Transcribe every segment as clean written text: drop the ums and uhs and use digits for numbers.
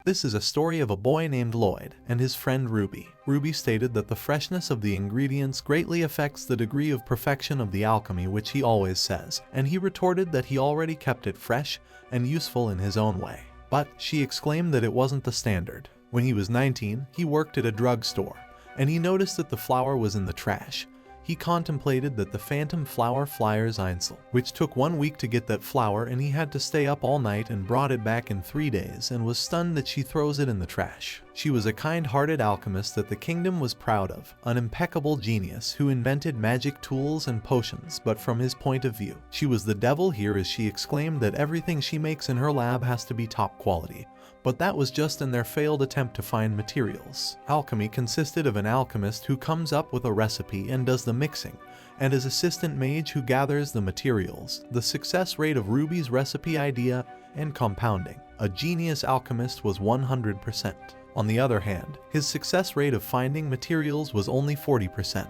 This is a story of a boy named Lloyd and his friend Ruby. Ruby stated that the freshness of the ingredients greatly affects the degree of perfection of the alchemy, which he always says, and he retorted that he already kept it fresh and useful in his own way. But she exclaimed that it wasn't the standard. When he was 19, he worked at a drugstore, and he noticed that the flour was in the trash. He contemplated that the phantom flour flyers Einzel, which took 1 week to get that flour, and he had to stay up all night and brought it back in 3 days, and was stunned that she throws it in the trash. She was a kind-hearted alchemist that the kingdom was proud of, an impeccable genius who invented magic tools and potions, but from his point of view, she was the devil here, as she exclaimed that everything she makes in her lab has to be top quality. But that was just in their failed attempt to find materials. Alchemy consisted of an alchemist who comes up with a recipe and does the mixing, and his assistant mage who gathers the materials. The success rate of Ruby's recipe idea and compounding, a genius alchemist, was 100%. On the other hand, his success rate of finding materials was only 40%.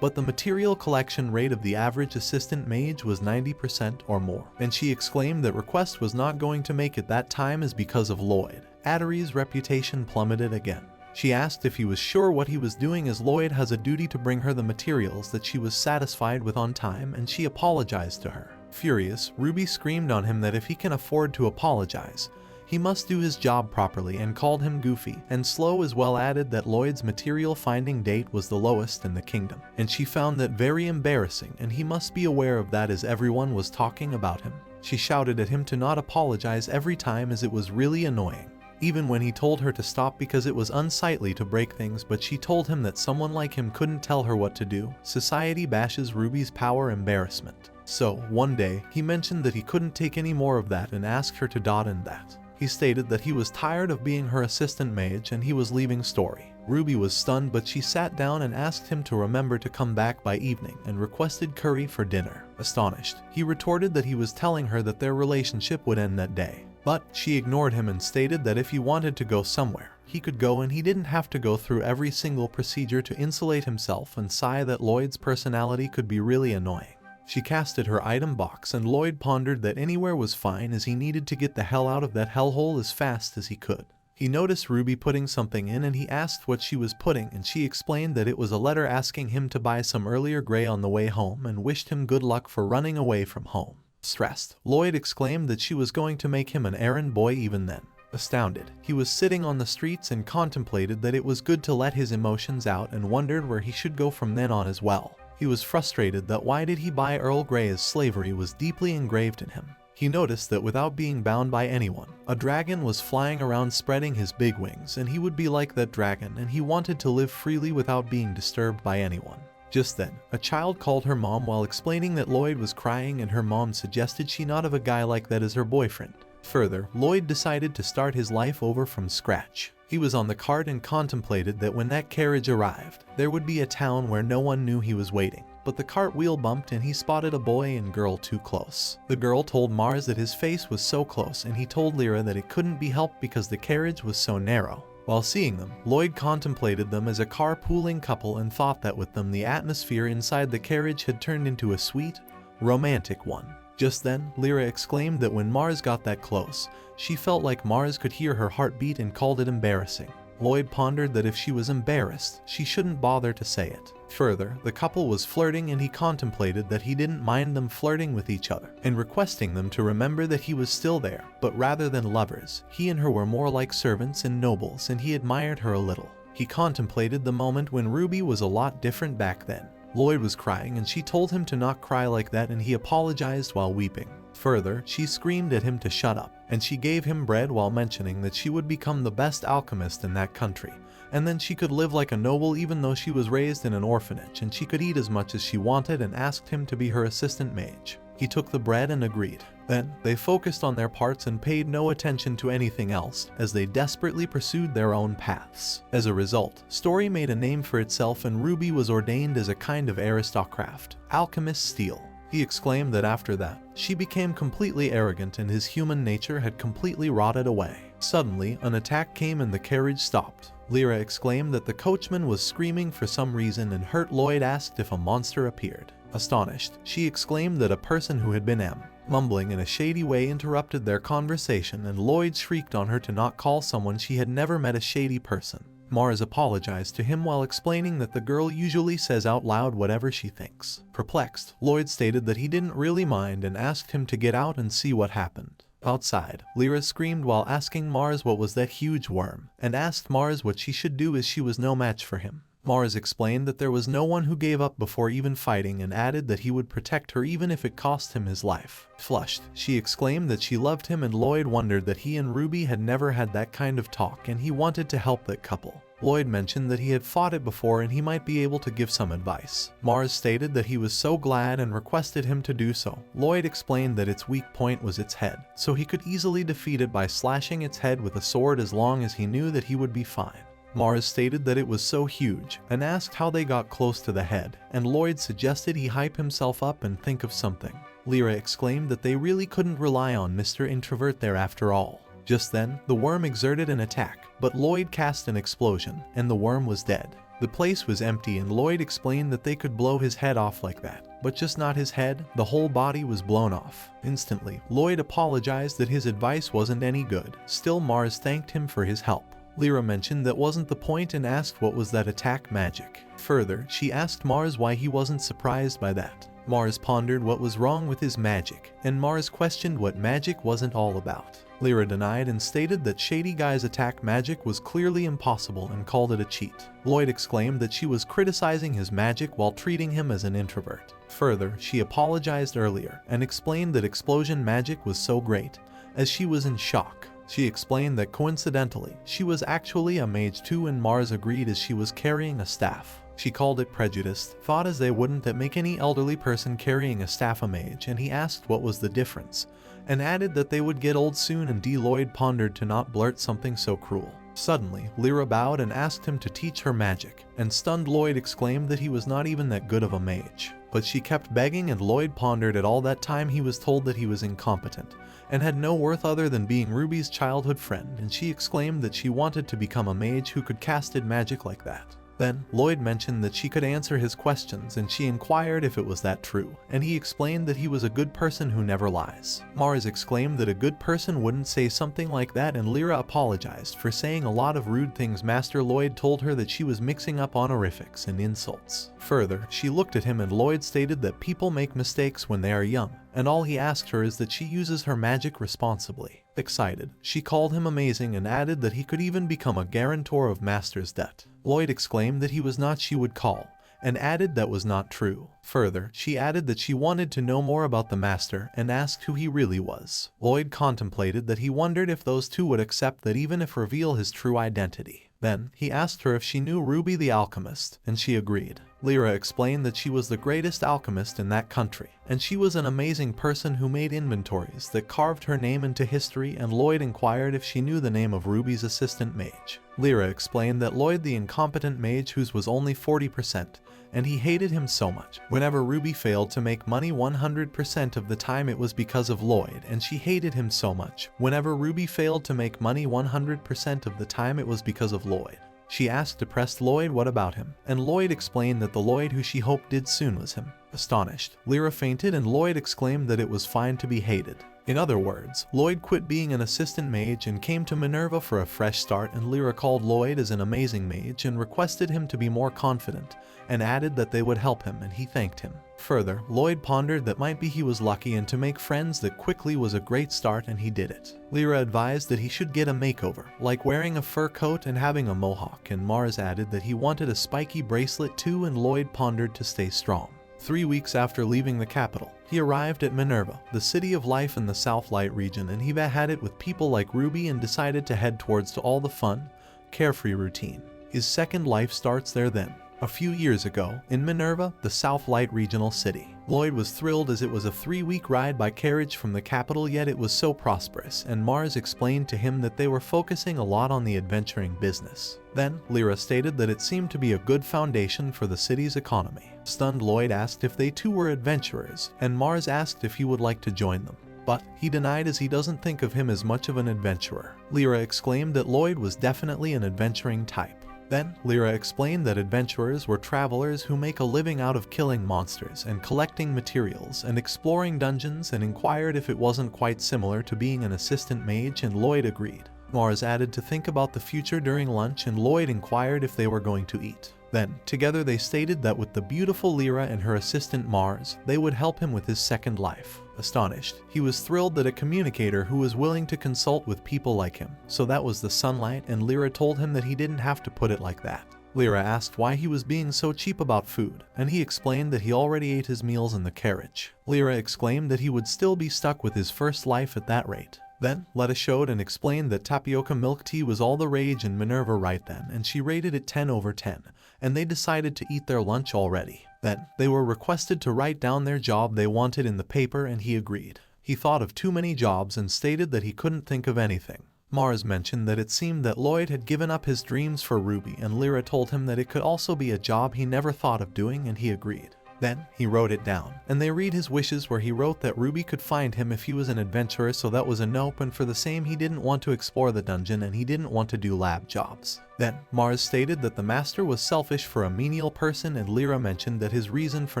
But the material collection rate of the average assistant mage was 90% or more, and she exclaimed that Request was not going to make it that time is because of Lloyd. Addery's reputation plummeted again. She asked if he was sure what he was doing, as Lloyd has a duty to bring her the materials that she was satisfied with on time, and she apologized to her. Furious, Ruby screamed on him that if he can afford to apologize, he must do his job properly, and called him goofy and slow, as well added that Lloyd's material finding date was the lowest in the kingdom, and she found that very embarrassing, and he must be aware of that as everyone was talking about him. She shouted at him to not apologize every time, as it was really annoying. Even when he told her to stop because it was unsightly to break things, but she told him that someone like him couldn't tell her what to do. Society bashes Ruby's power embarrassment. So, one day, he mentioned that he couldn't take any more of that and asked her to dot in that. He stated that he was tired of being her assistant mage and he was leaving story. Ruby was stunned, but she sat down and asked him to remember to come back by evening and requested curry for dinner. Astonished, he retorted that he was telling her that their relationship would end that day. But she ignored him and stated that if he wanted to go somewhere, he could go, and he didn't have to go through every single procedure to insulate himself, and sigh that Lloyd's personality could be really annoying. She casted her item box, and Lloyd pondered that anywhere was fine, as he needed to get the hell out of that hellhole as fast as he could. He noticed Ruby putting something in, and he asked what she was putting, and she explained that it was a letter asking him to buy some earlier gray on the way home, and wished him good luck for running away from home. Stressed, Lloyd exclaimed that she was going to make him an errand boy even then. Astounded, he was sitting on the streets and contemplated that it was good to let his emotions out, and wondered where he should go from then on as well. He was frustrated that why did he buy Earl Grey, as slavery was deeply engraved in him. He noticed that without being bound by anyone, a dragon was flying around spreading his big wings, and he would be like that dragon, and he wanted to live freely without being disturbed by anyone. Just then, a child called her mom while explaining that Lloyd was crying, and her mom suggested she not have a guy like that as her boyfriend. Further, Lloyd decided to start his life over from scratch. He was on the cart and contemplated that when that carriage arrived, there would be a town where no one knew he was waiting. But the cart wheel bumped and he spotted a boy and girl too close. The girl told Mars that his face was so close, and he told Lyra that it couldn't be helped because the carriage was so narrow. While seeing them, Lloyd contemplated them as a carpooling couple and thought that with them the atmosphere inside the carriage had turned into a sweet, romantic one. Just then, Lyra exclaimed that when Mars got that close, she felt like Mars could hear her heartbeat, and called it embarrassing. Lloyd pondered that if she was embarrassed, she shouldn't bother to say it. Further, the couple was flirting, and he contemplated that he didn't mind them flirting with each other, and requesting them to remember that he was still there, but rather than lovers, he and her were more like servants and nobles, and he admired her a little. He contemplated the moment when Ruby was a lot different back then. Lloyd was crying, and she told him to not cry like that, and he apologized while weeping. Further, she screamed at him to shut up, and she gave him bread while mentioning that she would become the best alchemist in that country, and then she could live like a noble even though she was raised in an orphanage, and she could eat as much as she wanted, and asked him to be her assistant mage. He took the bread and agreed. Then, they focused on their parts and paid no attention to anything else, as they desperately pursued their own paths. As a result, Story made a name for itself, and Ruby was ordained as a kind of aristocrat. Alchemist Steel. He exclaimed that after that, she became completely arrogant and his human nature had completely rotted away. Suddenly, an attack came and the carriage stopped. Lyra exclaimed that the coachman was screaming for some reason, and hurt Lloyd asked if a monster appeared. Astonished, she exclaimed that a person who had been mumbling in a shady way interrupted their conversation, and Lloyd shrieked on her to not call someone she had never met a shady person. Mars apologized to him while explaining that the girl usually says out loud whatever she thinks. Perplexed, Lloyd stated that he didn't really mind and asked him to get out and see what happened. Outside, Lyra screamed while asking Mars what was that huge worm, and asked Mars what she should do as she was no match for him. Mars explained that there was no one who gave up before even fighting, and added that he would protect her even if it cost him his life. Flushed, she exclaimed that she loved him, and Lloyd wondered that he and Ruby had never had that kind of talk, and he wanted to help that couple. Lloyd mentioned that he had fought it before and he might be able to give some advice. Mars stated that he was so glad and requested him to do so. Lloyd explained that its weak point was its head, so he could easily defeat it by slashing its head with a sword as long as he knew that he would be fine. Mars stated that it was so huge and asked how they got close to the head, and Lloyd suggested he hype himself up and think of something. Lyra exclaimed that they really couldn't rely on Mr. Introvert there after all. Just then, the worm exerted an attack, but Lloyd cast an explosion, and the worm was dead. The place was empty, and Lloyd explained that they could blow his head off like that, but just not his head. The whole body was blown off. Instantly, Lloyd apologized that his advice wasn't any good. Still, Mars thanked him for his help. Lyra mentioned that wasn't the point and asked what was that attack magic. Further, she asked Mars why he wasn't surprised by that. Mars pondered what was wrong with his magic, and Mars questioned what magic wasn't all about. Lyra denied and stated that Shady Guy's attack magic was clearly impossible and called it a cheat. Lloyd exclaimed that she was criticizing his magic while treating him as an introvert. Further, she apologized earlier and explained that explosion magic was so great, as she was in shock. She explained that coincidentally, she was actually a mage too, and Mars agreed as she was carrying a staff. She called it prejudiced, thought as they wouldn't that make any elderly person carrying a staff a mage, and he asked what was the difference, and added that they would get old soon, and Lloyd pondered to not blurt something so cruel. Suddenly, Lyra bowed and asked him to teach her magic, and stunned Lloyd exclaimed that he was not even that good of a mage. But she kept begging, and Lloyd pondered at all that time he was told that he was incompetent, and had no worth other than being Ruby's childhood friend, and she exclaimed that she wanted to become a mage who could casted magic like that. Then, Lloyd mentioned that she could answer his questions, and she inquired if it was that true, and he explained that he was a good person who never lies. Mars exclaimed that a good person wouldn't say something like that, and Lyra apologized for saying a lot of rude things. Master Lloyd told her that she was mixing up honorifics and insults. Further, she looked at him, and Lloyd stated that people make mistakes when they are young, and all he asked her is that she uses her magic responsibly. Excited, she called him amazing and added that he could even become a guarantor of Master's debt. Lloyd exclaimed that he was not she would call, and added that was not true. Further, she added that she wanted to know more about the Master and asked who he really was. Lloyd contemplated that he wondered if those two would accept that even if reveal his true identity. Then, he asked her if she knew Ruby the Alchemist, and she agreed. Lyra explained that she was the greatest alchemist in that country, and she was an amazing person who made inventories that carved her name into history, and Lloyd inquired if she knew the name of Ruby's assistant mage. Lyra explained that Lloyd the incompetent mage whose was only 40%, and he hated him so much. Whenever Ruby failed to make money 100% of the time it was because of Lloyd, and she hated him so much. Whenever Ruby failed to make money 100% of the time it was because of Lloyd. She asked depressed Lloyd what about him, and Lloyd explained that the Lloyd who she hoped did soon was him. Astonished, Lyra fainted, and Lloyd exclaimed that it was fine to be hated. In other words, Lloyd quit being an assistant mage and came to Minurva for a fresh start, and Lyra called Lloyd as an amazing mage and requested him to be more confident, and added that they would help him, and he thanked him. Further, Lloyd pondered that might be he was lucky, and to make friends that quickly was a great start, and he did it. Lyra advised that he should get a makeover, like wearing a fur coat and having a mohawk, and Mars added that he wanted a spiky bracelet too, and Lloyd pondered to stay strong. 3 weeks after leaving the capital, he arrived at Minurva, the city of life in the South Light region, and he had it with people like Ruby and decided to head towards all the fun, carefree routine. His second life starts there then. A few years ago, in Minurva, the South Light regional city. Lloyd was thrilled as it was a 3-week ride by carriage from the capital, yet it was so prosperous, and Mars explained to him that they were focusing a lot on the adventuring business. Then, Lyra stated that it seemed to be a good foundation for the city's economy. Stunned, Lloyd asked if they too were adventurers, and Mars asked if he would like to join them. But he denied as he doesn't think of him as much of an adventurer. Lyra exclaimed that Lloyd was definitely an adventuring type. Then, Lyra explained that adventurers were travelers who make a living out of killing monsters and collecting materials and exploring dungeons, and inquired if it wasn't quite similar to being an assistant mage, and Lloyd agreed. Mars added to think about the future during lunch, and Lloyd inquired if they were going to eat. Then, together they stated that with the beautiful Lyra and her assistant Mars, they would help him with his second life. Astonished, he was thrilled that a communicator who was willing to consult with people like him. So that was the sunlight, and Lyra told him that he didn't have to put it like that. Lyra asked why he was being so cheap about food, and he explained that he already ate his meals in the carriage. Lyra exclaimed that he would still be stuck with his first life at that rate. Then, Letta showed and explained that tapioca milk tea was all the rage in Minurva right then, and she rated it 10 over 10, and they decided to eat their lunch already. Then, they were requested to write down their job they wanted in the paper, and he agreed. He thought of too many jobs and stated that he couldn't think of anything. Mars mentioned that it seemed that Lloyd had given up his dreams for Ruby, and Lyra told him that it could also be a job he never thought of doing, and he agreed. Then, he wrote it down, and they read his wishes, where he wrote that Ruby could find him if he was an adventurer, so that was a nope, and for the same he didn't want to explore the dungeon and he didn't want to do lab jobs. Then, Mars stated that the master was selfish for a menial person, and Lyra mentioned that his reason for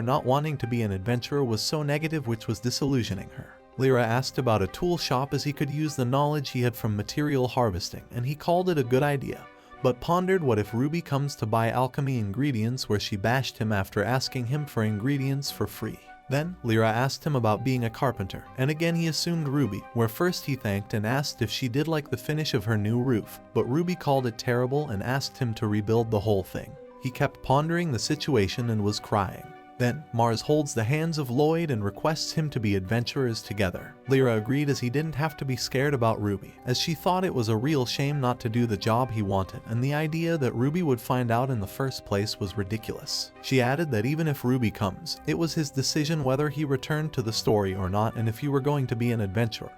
not wanting to be an adventurer was so negative, which was disillusioning her. Lyra asked about a tool shop, as he could use the knowledge he had from material harvesting, and he called it a good idea, but pondered what if Ruby comes to buy alchemy ingredients, where she bashed him after asking him for ingredients for free. Then, Lyra asked him about being a carpenter, and again he assumed Ruby, where first he thanked and asked if she did like the finish of her new roof, but Ruby called it terrible and asked him to rebuild the whole thing. He kept pondering the situation and was crying. Then, Mars holds the hands of Lloyd and requests him to be adventurers together. Lyra agreed, as he didn't have to be scared about Ruby, as she thought it was a real shame not to do the job he wanted, and the idea that Ruby would find out in the first place was ridiculous. She added that even if Ruby comes, it was his decision whether he returned to the story or not, and if he were going to be an adventurer,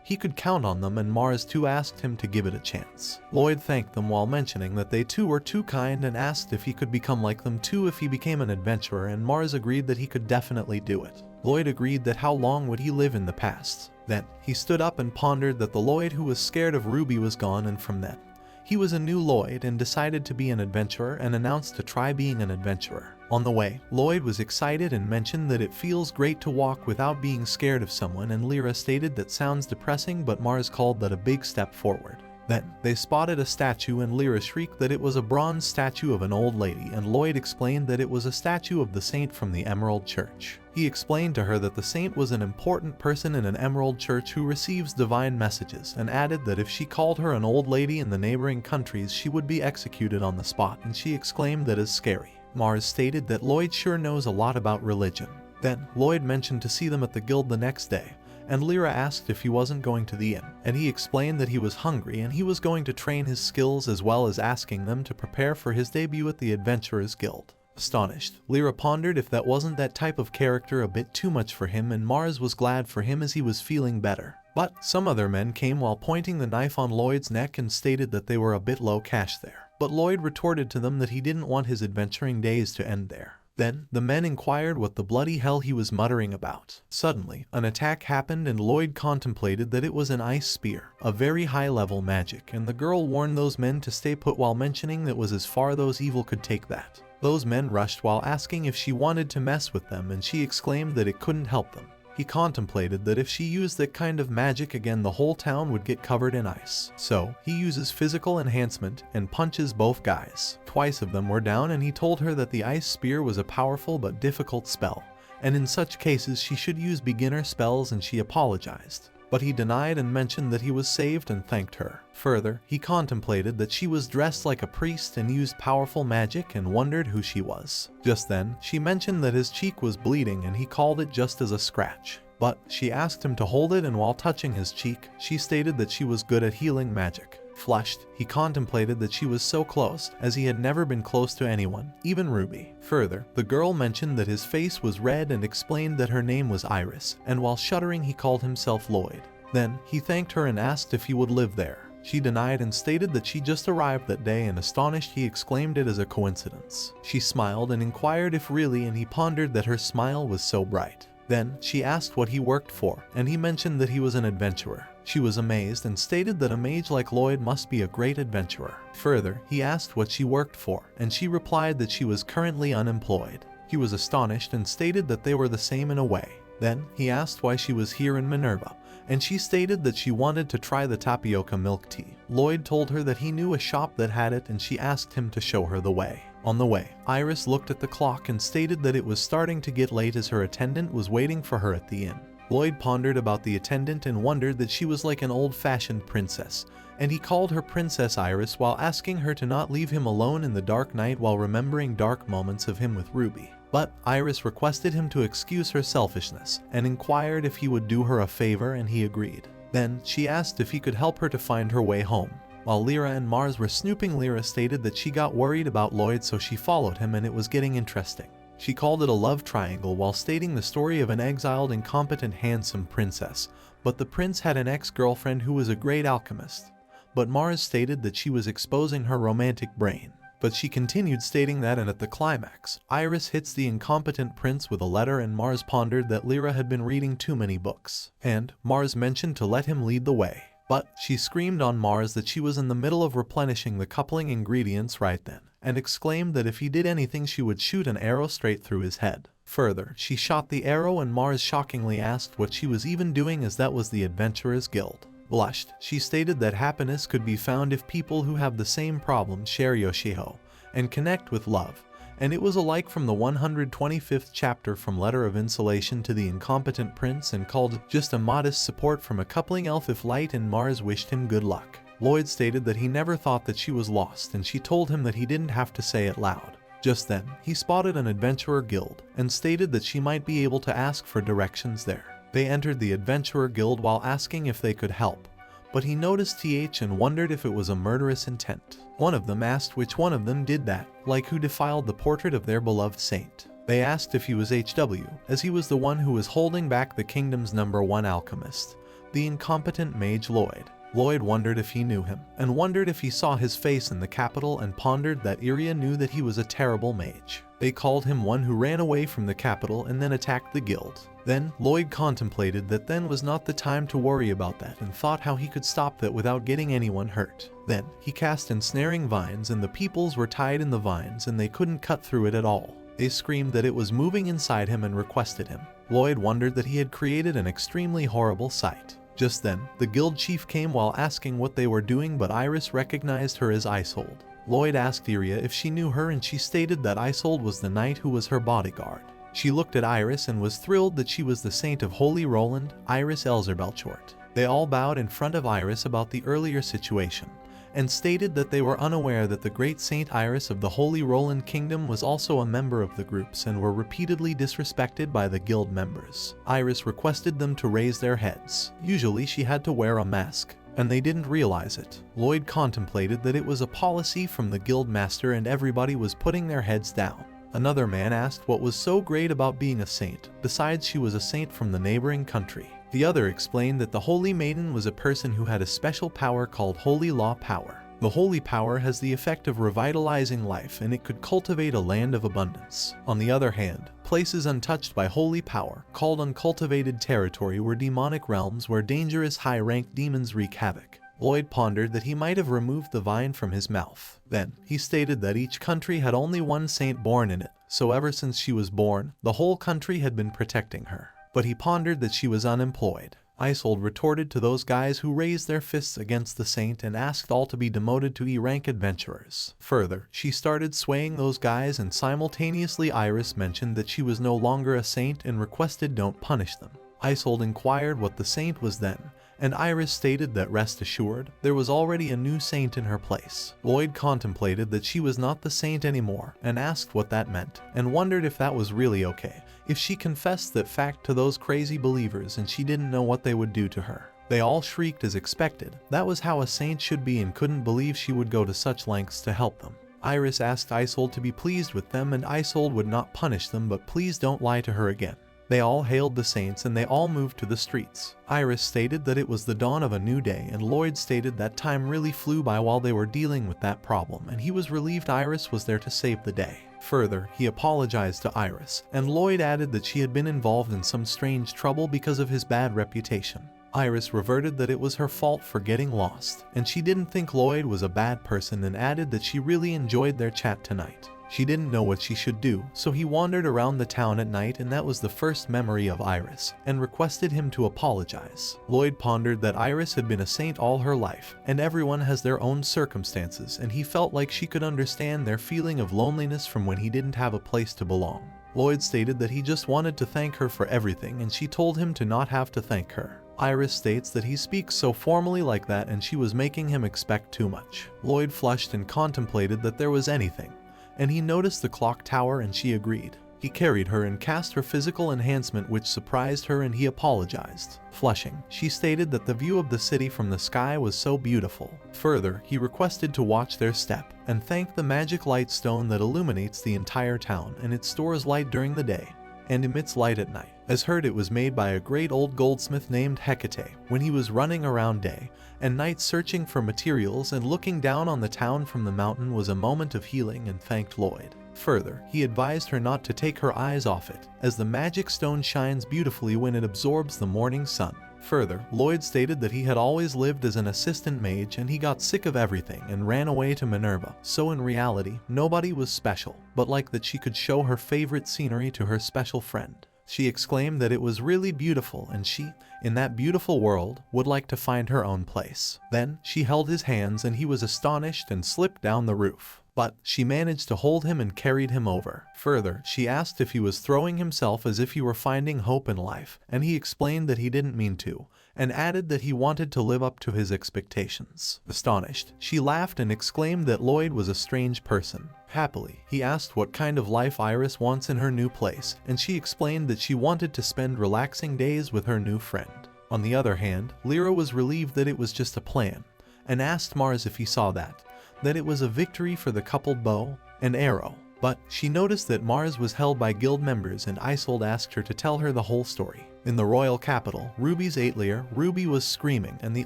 he could count on them, and Mars too asked him to give it a chance. Lloyd thanked them while mentioning that they too were too kind, and asked if he could become like them too if he became an adventurer, and Mars agreed that he could definitely do it. Lloyd agreed that how long would he live in the past. Then, he stood up and pondered that the Lloyd who was scared of Ruby was gone, and from then, he was a new Lloyd and decided to be an adventurer, and announced to try being an adventurer. On the way, Lloyd was excited and mentioned that it feels great to walk without being scared of someone, and Lyra stated that sounds depressing, but Mars called that a big step forward. Then, they spotted a statue, and Lyra shrieked that it was a bronze statue of an old lady, and Lloyd explained that it was a statue of the saint from the Emerald Church. He explained to her that the saint was an important person in an Emerald Church who receives divine messages, and added that if she called her an old lady in the neighboring countries, she would be executed on the spot, and she exclaimed that is scary. Mars stated that Lloyd sure knows a lot about religion. Then, Lloyd mentioned to see them at the guild the next day, and Lyra asked if he wasn't going to the inn, and he explained that he was hungry and he was going to train his skills, as well as asking them to prepare for his debut at the Adventurers Guild. Astonished, Lyra pondered if that wasn't that type of character a bit too much for him, and Mars was glad for him as he was feeling better. But some other men came while pointing the knife on Lloyd's neck and stated that they were a bit low cash there. But Lloyd retorted to them that he didn't want his adventuring days to end there. Then, the men inquired what the bloody hell he was muttering about. Suddenly, an attack happened, and Lloyd contemplated that it was an ice spear, a very high-level magic, and the girl warned those men to stay put while mentioning that was as far those evil could take that. Those men rushed while asking if she wanted to mess with them, and she exclaimed that it couldn't help them. He contemplated that if she used that kind of magic again, the whole town would get covered in ice. So, he uses physical enhancement and punches both guys. Twice of them were down, and he told her that the ice spear was a powerful but difficult spell, and in such cases she should use beginner spells, and she apologized. But he denied and mentioned that he was saved and thanked her. Further, he contemplated that she was dressed like a priest and used powerful magic, and wondered who she was. Just then, she mentioned that his cheek was bleeding, and he called it just as a scratch. But she asked him to hold it, and while touching his cheek, she stated that she was good at healing magic. Flushed, he contemplated that she was so close, as he had never been close to anyone, even Ruby. Further, the girl mentioned that his face was red and explained that her name was Iris, and while shuddering he called himself Lloyd. Then, he thanked her and asked if he would live there. She denied and stated that she just arrived that day, and astonished he exclaimed it as a coincidence. She smiled and inquired if really, and he pondered that her smile was so bright. Then she asked what he worked for, and he mentioned that he was an adventurer. She was amazed and stated that a mage like Lloyd must be a great adventurer. Further, he asked what she worked for, and she replied that she was currently unemployed. He was astonished and stated that they were the same in a way. Then he asked why she was here in Minurva, and she stated that she wanted to try the tapioca milk tea. Lloyd told her that he knew a shop that had it, and she asked him to show her the way. On the way, Iris looked at the clock and stated that it was starting to get late as her attendant was waiting for her at the inn. Lloyd pondered about the attendant and wondered that she was like an old-fashioned princess, and he called her Princess Iris while asking her to not leave him alone in the dark night while remembering dark moments of him with Ruby. But Iris requested him to excuse her selfishness and inquired if he would do her a favor, and he agreed. Then she asked if he could help her to find her way home. While Lyra and Mars were snooping, Lyra stated that she got worried about Lloyd, so she followed him and it was getting interesting. She called it a love triangle while stating the story of an exiled, incompetent, handsome princess, but the prince had an ex-girlfriend who was a great alchemist. But Mars stated that she was exposing her romantic brain. But she continued stating that, and at the climax, Iris hits the incompetent prince with a letter, and Mars pondered that Lyra had been reading too many books. And Mars mentioned to let him lead the way. But she screamed on Mars that she was in the middle of replenishing the coupling ingredients right then, and exclaimed that if he did anything she would shoot an arrow straight through his head. Further, she shot the arrow, and Mars shockingly asked what she was even doing, as that was the Adventurers Guild. Blushed, she stated that happiness could be found if people who have the same problem share Yoshiho and connect with love, and it was alike from the 125th chapter from Letter of Insulation to the incompetent prince, and called just a modest support from a coupling elf if Light and Mars wished him good luck. Lloyd stated that he never thought that she was lost, and she told him that he didn't have to say it loud. Just then, he spotted an adventurer guild and stated that she might be able to ask for directions there. They entered the Adventurer Guild while asking if they could help, but he noticed TH and wondered if it was a murderous intent. One of them asked which one of them did that, like who defiled the portrait of their beloved saint. They asked if he was HW, as he was the one who was holding back the kingdom's #1 alchemist, the incompetent mage Lloyd. Lloyd wondered if he knew him, and wondered if he saw his face in the capital, and pondered that Iria knew that he was a terrible mage. They called him one who ran away from the capital and then attacked the guild. Then Lloyd contemplated that then was not the time to worry about that, and thought how he could stop that without getting anyone hurt. Then he cast ensnaring vines, and the peoples were tied in the vines and they couldn't cut through it at all. They screamed that it was moving inside him and requested him. Lloyd wondered that he had created an extremely horrible sight. Just then, the guild chief came while asking what they were doing, but Iris recognized her as Isolde. Lloyd asked Iria if she knew her, and she stated that Isolde was the knight who was her bodyguard. She looked at Iris and was thrilled that she was the saint of Holy Roland, Iris Elzerbelchort. They all bowed in front of Iris about the earlier situation, and stated that they were unaware that the great Saint Iris of the Holy Roland Kingdom was also a member of the groups, and were repeatedly disrespected by the guild members. Iris requested them to raise their heads. Usually she had to wear a mask, and they didn't realize it. Lloyd contemplated that it was a policy from the guild master, and everybody was putting their heads down. Another man asked what was so great about being a saint, besides she was a saint from the neighboring country. The other explained that the Holy Maiden was a person who had a special power called Holy Law Power. The Holy Power has the effect of revitalizing life, and it could cultivate a land of abundance. On the other hand, places untouched by Holy Power, called uncultivated territory, were demonic realms where dangerous high-ranked demons wreak havoc. Lloyd pondered that he might have removed the vine from his mouth. Then, he stated that each country had only one saint born in it, so ever since she was born, the whole country had been protecting her. But he pondered that she was unemployed. Isolde retorted to those guys who raised their fists against the saint and asked all to be demoted to E-rank adventurers. Further, she started swaying those guys, and simultaneously Iris mentioned that she was no longer a saint and requested don't punish them. Isolde inquired what the saint was then, and Iris stated that rest assured, there was already a new saint in her place. Lloyd contemplated that she was not the saint anymore, and asked what that meant, and wondered if that was really okay. If she confessed that fact to those crazy believers and she didn't know what they would do to her. They all shrieked as expected. That was how a saint should be, and couldn't believe she would go to such lengths to help them. Iris asked Isolde to be pleased with them, and Isolde would not punish them, but please don't lie to her again. They all hailed the saints and they all moved to the streets. Iris stated that it was the dawn of a new day, and Lloyd stated that time really flew by while they were dealing with that problem, and he was relieved Iris was there to save the day. Further, he apologized to Iris, and Lloyd added that she had been involved in some strange trouble because of his bad reputation. Iris reverted that it was her fault for getting lost, and she didn't think Lloyd was a bad person, and added that she really enjoyed their chat tonight. She didn't know what she should do, so he wandered around the town at night, and that was the first memory of Iris, and requested him to apologize. Lloyd pondered that Iris had been a saint all her life, and everyone has their own circumstances, and he felt like she could understand their feeling of loneliness from when he didn't have a place to belong. Lloyd stated that he just wanted to thank her for everything, and she told him to not have to thank her. Iris states that he speaks so formally like that and she was making him expect too much. Lloyd flushed and contemplated that there was anything, and he noticed the clock tower and she agreed. He carried her and cast her physical enhancement, which surprised her, and he apologized. Flushing, she stated that the view of the city from the sky was so beautiful. Further, he requested to watch their step and thank the magic light stone that illuminates the entire town, and it stores light during the day and emits light at night. As heard, it was made by a great old goldsmith named Hecate when he was running around day and night searching for materials, and looking down on the town from the mountain was a moment of healing, and thanked Lloyd. Further, he advised her not to take her eyes off it, as the magic stone shines beautifully when it absorbs the morning sun. Further, Lloyd stated that he had always lived as an assistant mage and he got sick of everything and ran away to Minurva, so in reality, nobody was special, but like that she could show her favorite scenery to her special friend. She exclaimed that it was really beautiful, and she, in that beautiful world, would like to find her own place. Then, she held his hands and he was astonished and slipped down the roof. But she managed to hold him and carried him over. Further, she asked if he was throwing himself as if he were finding hope in life, and he explained that he didn't mean to, and added that he wanted to live up to his expectations. Astonished, she laughed and exclaimed that Lloyd was a strange person. Happily, he asked what kind of life Iris wants in her new place, and she explained that she wanted to spend relaxing days with her new friend. On the other hand, Lyra was relieved that it was just a plan, and asked Mars if he saw that it was a victory for the coupled bow and arrow. But she noticed that Mars was held by guild members, and Isolde asked her to tell her the whole story. In the royal capital, Ruby's atelier, Ruby was screaming, and the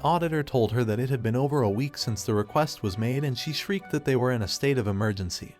auditor told her that it had been over a week since the request was made, and she shrieked that they were in a state of emergency,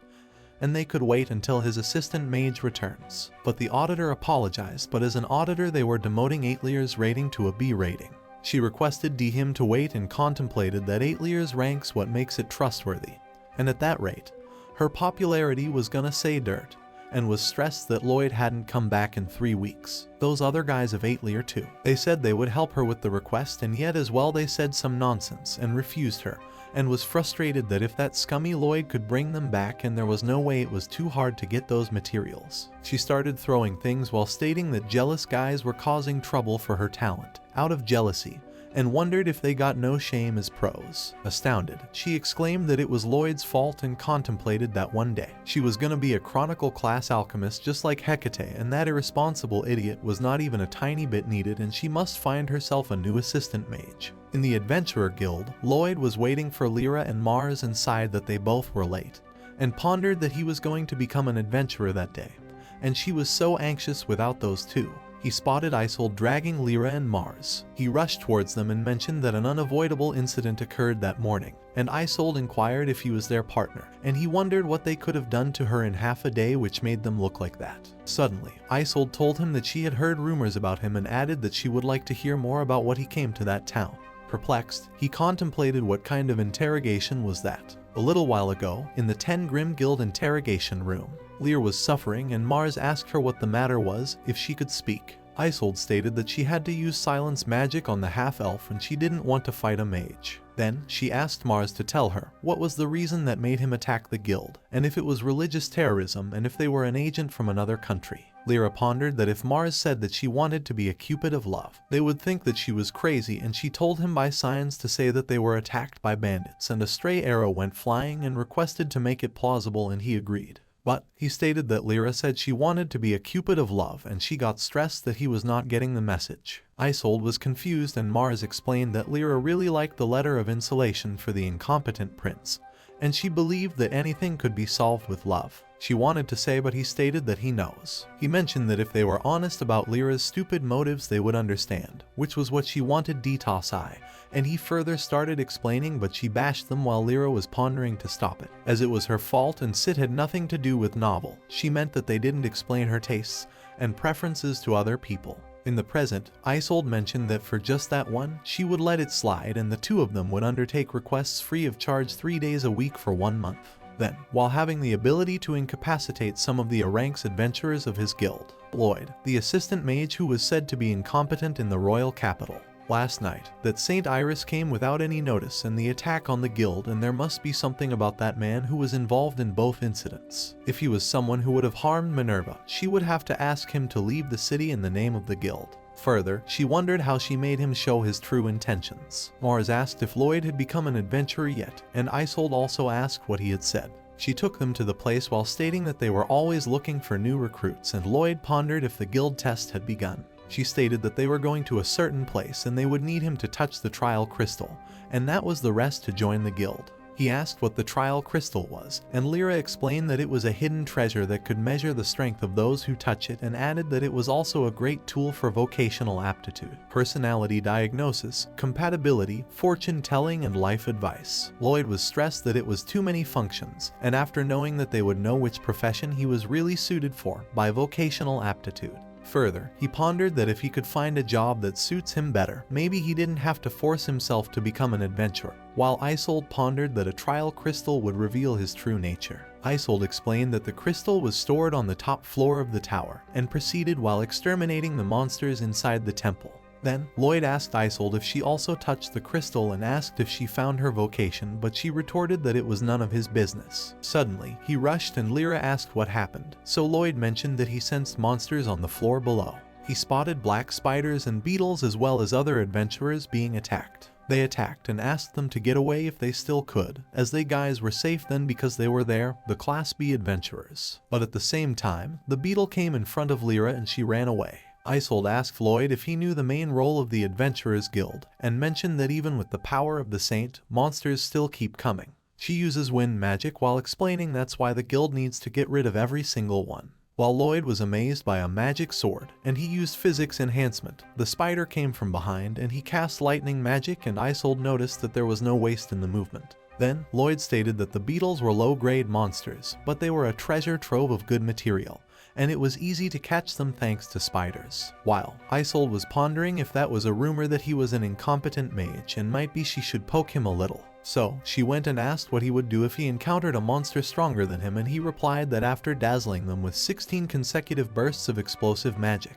and they could wait until his assistant mage returns. But the auditor apologized, but as an auditor they were demoting Atlier's rating to a B rating. She requested him to wait and contemplated that Atlier's ranks what makes it trustworthy, and at that rate, her popularity was gonna say dirt, and was stressed that Lloyd hadn't come back in 3 weeks. Those other guys of Atelier too. They said they would help her with the request, and yet as well they said some nonsense and refused her, and was frustrated that if that scummy Lloyd could bring them back, and there was no way, it was too hard to get those materials. She started throwing things while stating that jealous guys were causing trouble for her talent, out of jealousy, and wondered if they got no shame as pros. Astounded, she exclaimed that it was Lloyd's fault and contemplated that one day she was gonna be a chronicle class alchemist just like Hecate, and that irresponsible idiot was not even a tiny bit needed, and she must find herself a new assistant mage. In the Adventurer Guild, Lloyd was waiting for Lyra and Mars and sighed that they both were late, and pondered that he was going to become an adventurer that day, and she was so anxious without those two. He spotted Isolde dragging Lyra and Mars. He rushed towards them and mentioned that an unavoidable incident occurred that morning, and Isolde inquired if he was their partner, and he wondered what they could have done to her in half a day which made them look like that. Suddenly, Isolde told him that she had heard rumors about him and added that she would like to hear more about what he came to that town. Perplexed, he contemplated what kind of interrogation was that. A little while ago, in the 10 Grim Guild interrogation room, Lyra was suffering, and Mars asked her what the matter was, if she could speak. Isolde stated that she had to use silence magic on the half-elf and she didn't want to fight a mage. Then, she asked Mars to tell her what was the reason that made him attack the guild, and if it was religious terrorism, and if they were an agent from another country. Lyra pondered that if Mars said that she wanted to be a cupid of love, they would think that she was crazy, and she told him by signs to say that they were attacked by bandits, and a stray arrow went flying, and requested to make it plausible, and he agreed. But he stated that Lyra said she wanted to be a cupid of love, and she got stressed that he was not getting the message. Isolde was confused, and Mars explained that Lyra really liked the letter of insulation for the incompetent prince, and she believed that anything could be solved with love. She wanted to say, but he stated that he knows. He mentioned that if they were honest about Lyra's stupid motives they would understand, which was what she wanted Detox, and he further started explaining, but she bashed them while Lyra was pondering to stop it, as it was her fault and Sid had nothing to do with novel. She meant that they didn't explain her tastes and preferences to other people. In the present, Isolde mentioned that for just that one, she would let it slide and the two of them would undertake requests free of charge 3 days a week for 1 month. Then, while having the ability to incapacitate some of the ranks adventurers of his guild, Lloyd, the assistant mage who was said to be incompetent in the royal capital, last night, that St. Iris came without any notice and the attack on the guild, and there must be something about that man who was involved in both incidents. If he was someone who would have harmed Minurva, she would have to ask him to leave the city in the name of the guild. Further, she wondered how she made him show his true intentions. Mars asked if Lloyd had become an adventurer yet, and Isolde also asked what he had said. She took them to the place while stating that they were always looking for new recruits, and Lloyd pondered if the guild test had begun. She stated that they were going to a certain place and they would need him to touch the trial crystal, and that was the rest to join the guild. He asked what the trial crystal was, and Lyra explained that it was a hidden treasure that could measure the strength of those who touch it, and added that it was also a great tool for vocational aptitude, personality diagnosis, compatibility, fortune telling, and life advice. Lloyd was stressed that it was too many functions, and after knowing that they would know which profession he was really suited for by vocational aptitude. Further, he pondered that if he could find a job that suits him better, maybe he didn't have to force himself to become an adventurer, while Isolde pondered that a trial crystal would reveal his true nature. Isolde explained that the crystal was stored on the top floor of the tower, and proceeded while exterminating the monsters inside the temple. Then, Lloyd asked Isolde if she also touched the crystal and asked if she found her vocation, but she retorted that it was none of his business. Suddenly, he rushed and Lyra asked what happened, so Lloyd mentioned that he sensed monsters on the floor below. He spotted black spiders and beetles as well as other adventurers being attacked. They attacked and asked them to get away if they still could, as they guys were safe then because they were there, the Class B adventurers. But at the same time, the beetle came in front of Lyra and she ran away. Isolde asked Lloyd if he knew the main role of the Adventurers Guild, and mentioned that even with the power of the saint, monsters still keep coming. She uses wind magic while explaining that's why the guild needs to get rid of every single one. While Lloyd was amazed by a magic sword, and he used physics enhancement, the spider came from behind and he cast lightning magic, and Isolde noticed that there was no waste in the movement. Then, Lloyd stated that the beetles were low-grade monsters, but they were a treasure trove of good material, and it was easy to catch them thanks to spiders. While Isolde was pondering if that was a rumor that he was an incompetent mage and might be she should poke him a little. So, she went and asked what he would do if he encountered a monster stronger than him, and he replied that after dazzling them with 16 consecutive bursts of explosive magic,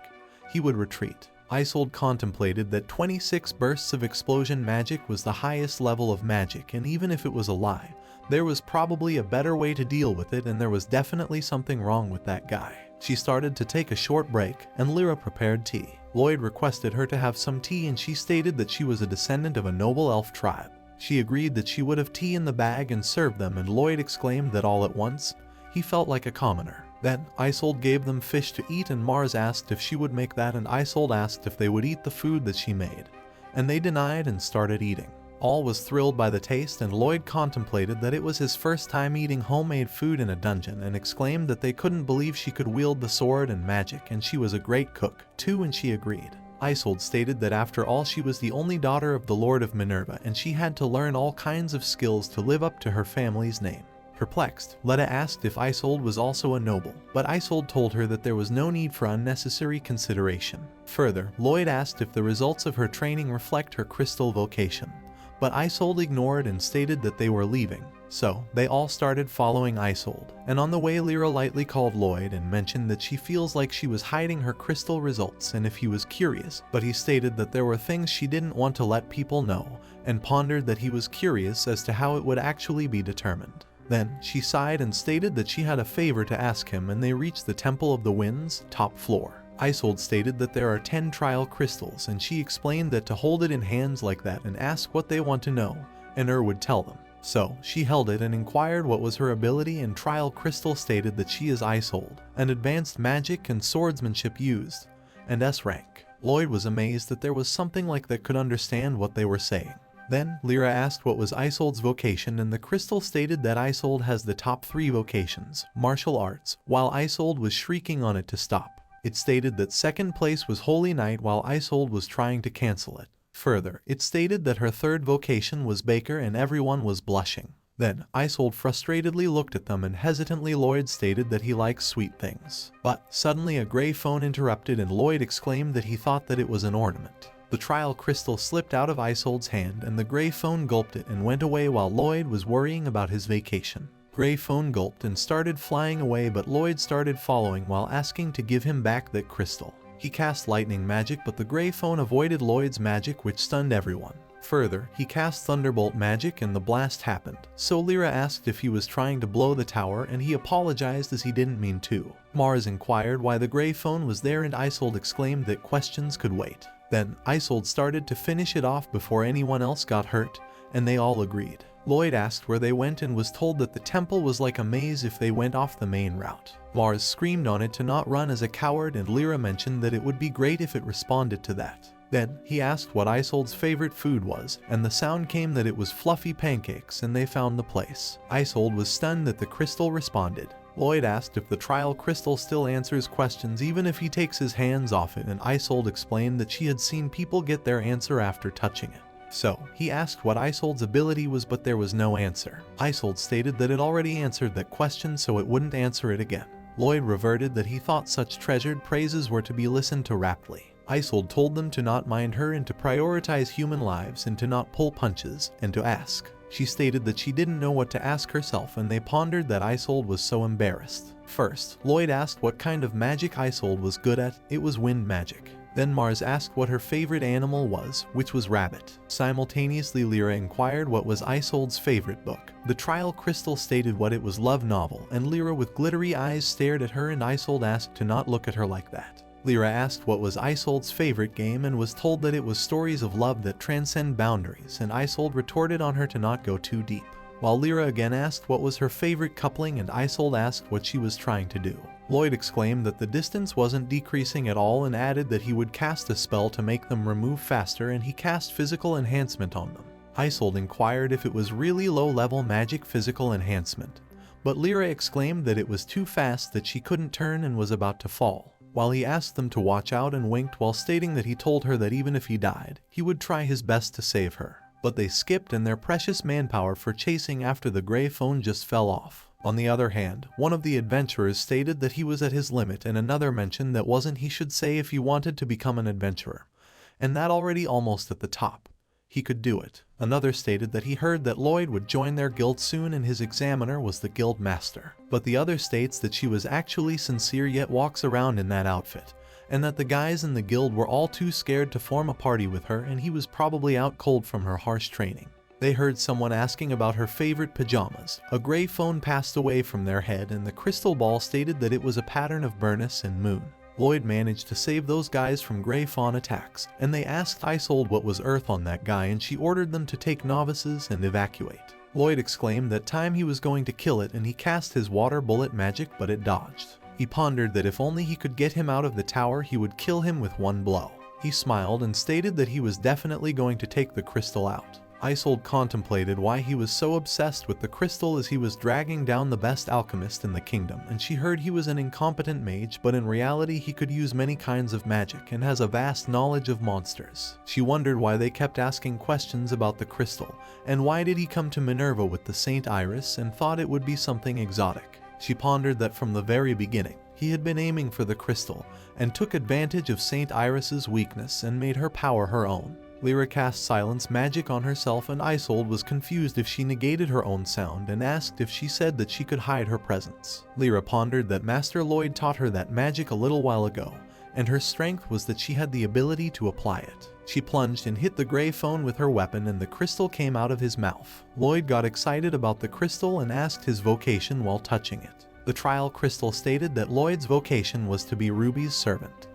he would retreat. Isolde contemplated that 26 bursts of explosion magic was the highest level of magic, and even if it was a lie, there was probably a better way to deal with it, and there was definitely something wrong with that guy. She started to take a short break, and Lyra prepared tea. Lloyd requested her to have some tea, and she stated that she was a descendant of a noble elf tribe. She agreed that she would have tea in the bag and served them, and Lloyd exclaimed that all at once, he felt like a commoner. Then, Isolde gave them fish to eat, and Mars asked if she would make that, and Isolde asked if they would eat the food that she made. And they denied and started eating. All was thrilled by the taste, and Lloyd contemplated that it was his first time eating homemade food in a dungeon, and exclaimed that they couldn't believe she could wield the sword and magic, and she was a great cook, too, and she agreed. Isolde stated that after all she was the only daughter of the Lord of Minurva, and she had to learn all kinds of skills to live up to her family's name. Perplexed, Letta asked if Isolde was also a noble, but Isolde told her that there was no need for unnecessary consideration. Further, Lloyd asked if the results of her training reflect her crystal vocation, but Isolde ignored and stated that they were leaving. So, they all started following Isolde, and on the way Lyra lightly called Lloyd and mentioned that she feels like she was hiding her crystal results and if he was curious, but he stated that there were things she didn't want to let people know, and pondered that he was curious as to how it would actually be determined. Then, she sighed and stated that she had a favor to ask him, and they reached the Temple of the Winds, top floor. Isolde stated that there are 10 trial crystals, and she explained that to hold it in hands like that and ask what they want to know, and would tell them. So, she held it and inquired what was her ability, and Trial Crystal stated that she is Isolde, an advanced magic and swordsmanship used, and S rank. Lloyd was amazed that there was something like that could understand what they were saying. Then, Lyra asked what was Isolde's vocation, and the crystal stated that Isolde has the top 3 vocations, martial arts, while Isolde was shrieking on it to stop. It stated that second place was Holy Knight while Isolde was trying to cancel it. Further, it stated that her third vocation was Baker and everyone was blushing. Then, Isolde frustratedly looked at them and hesitantly Lloyd stated that he likes sweet things. But, suddenly a gray phone interrupted and Lloyd exclaimed that he thought that it was an ornament. The trial crystal slipped out of Isolde's hand and the gray phone gulped it and went away while Lloyd was worrying about his vacation. Gray phone gulped and started flying away, but Lloyd started following while asking to give him back that crystal. He cast lightning magic, but the gray phone avoided Lloyd's magic, which stunned everyone. Further, he cast thunderbolt magic and the blast happened. So Lyra asked if he was trying to blow the tower and he apologized as he didn't mean to. Mars inquired why the gray phone was there and Isolde exclaimed that questions could wait. Then, Isolde started to finish it off before anyone else got hurt, and they all agreed. Lloyd asked where they went and was told that the temple was like a maze if they went off the main route. Mars screamed on it to not run as a coward and Lyra mentioned that it would be great if it responded to that. Then, he asked what Isolde's favorite food was, and the sound came that it was fluffy pancakes and they found the place. Isolde was stunned that the crystal responded. Lloyd asked if the trial crystal still answers questions even if he takes his hands off it, and Isolde explained that she had seen people get their answer after touching it. So, he asked what Isolde's ability was, but there was no answer. Isolde stated that it already answered that question so it wouldn't answer it again. Lloyd reverted that he thought such treasured praises were to be listened to raptly. Isolde told them to not mind her and to prioritize human lives and to not pull punches, and to ask. She stated that she didn't know what to ask herself and they pondered that Isolde was so embarrassed. First, Lloyd asked what kind of magic Isolde was good at. It was wind magic. Then Mars asked what her favorite animal was, which was rabbit. Simultaneously, Lyra inquired what was Isolde's favorite book. The trial crystal stated what it was, love novel, and Lyra with glittery eyes stared at her and Isolde asked to not look at her like that. Lyra asked what was Isolde's favorite game and was told that it was stories of love that transcend boundaries, and Isolde retorted on her to not go too deep. While Lyra again asked what was her favorite coupling and Isolde asked what she was trying to do. Lloyd exclaimed that the distance wasn't decreasing at all and added that he would cast a spell to make them remove faster, and he cast physical enhancement on them. Isolde inquired if it was really low-level magic physical enhancement, but Lyra exclaimed that it was too fast that she couldn't turn and was about to fall. While he asked them to watch out and winked while stating that he told her that even if he died, he would try his best to save her. But they skipped and their precious manpower for chasing after the gray phone just fell off. On the other hand, one of the adventurers stated that he was at his limit and another mentioned that wasn't he should say if he wanted to become an adventurer, and that already almost at the top. He could do it. Another stated that he heard that Lloyd would join their guild soon and his examiner was the guild master. But the other states that she was actually sincere yet walks around in that outfit, and that the guys in the guild were all too scared to form a party with her and he was probably out cold from her harsh training. They heard someone asking about her favorite pajamas. A gray phone passed away from their head and the crystal ball stated that it was a pattern of Burnus and Moon. Lloyd managed to save those guys from gray fawn attacks, and they asked Isolde what was Earth on that guy and she ordered them to take novices and evacuate. Lloyd exclaimed that time he was going to kill it and he cast his water bullet magic, but it dodged. He pondered that if only he could get him out of the tower he would kill him with one blow. He smiled and stated that he was definitely going to take the crystal out. Isolde contemplated why he was so obsessed with the crystal as he was dragging down the best alchemist in the kingdom, and she heard he was an incompetent mage, but in reality he could use many kinds of magic and has a vast knowledge of monsters. She wondered why they kept asking questions about the crystal, and why did he come to Minurva with the Saint Iris, and thought it would be something exotic. She pondered that from the very beginning, he had been aiming for the crystal, and took advantage of Saint Iris's weakness and made her power her own. Lyra cast silence magic on herself and Isolde was confused if she negated her own sound and asked if she said that she could hide her presence. Lyra pondered that Master Lloyd taught her that magic a little while ago, and her strength was that she had the ability to apply it. She plunged and hit the gray phone with her weapon and the crystal came out of his mouth. Lloyd got excited about the crystal and asked his vocation while touching it. The trial crystal stated that Lloyd's vocation was to be Ruby's servant.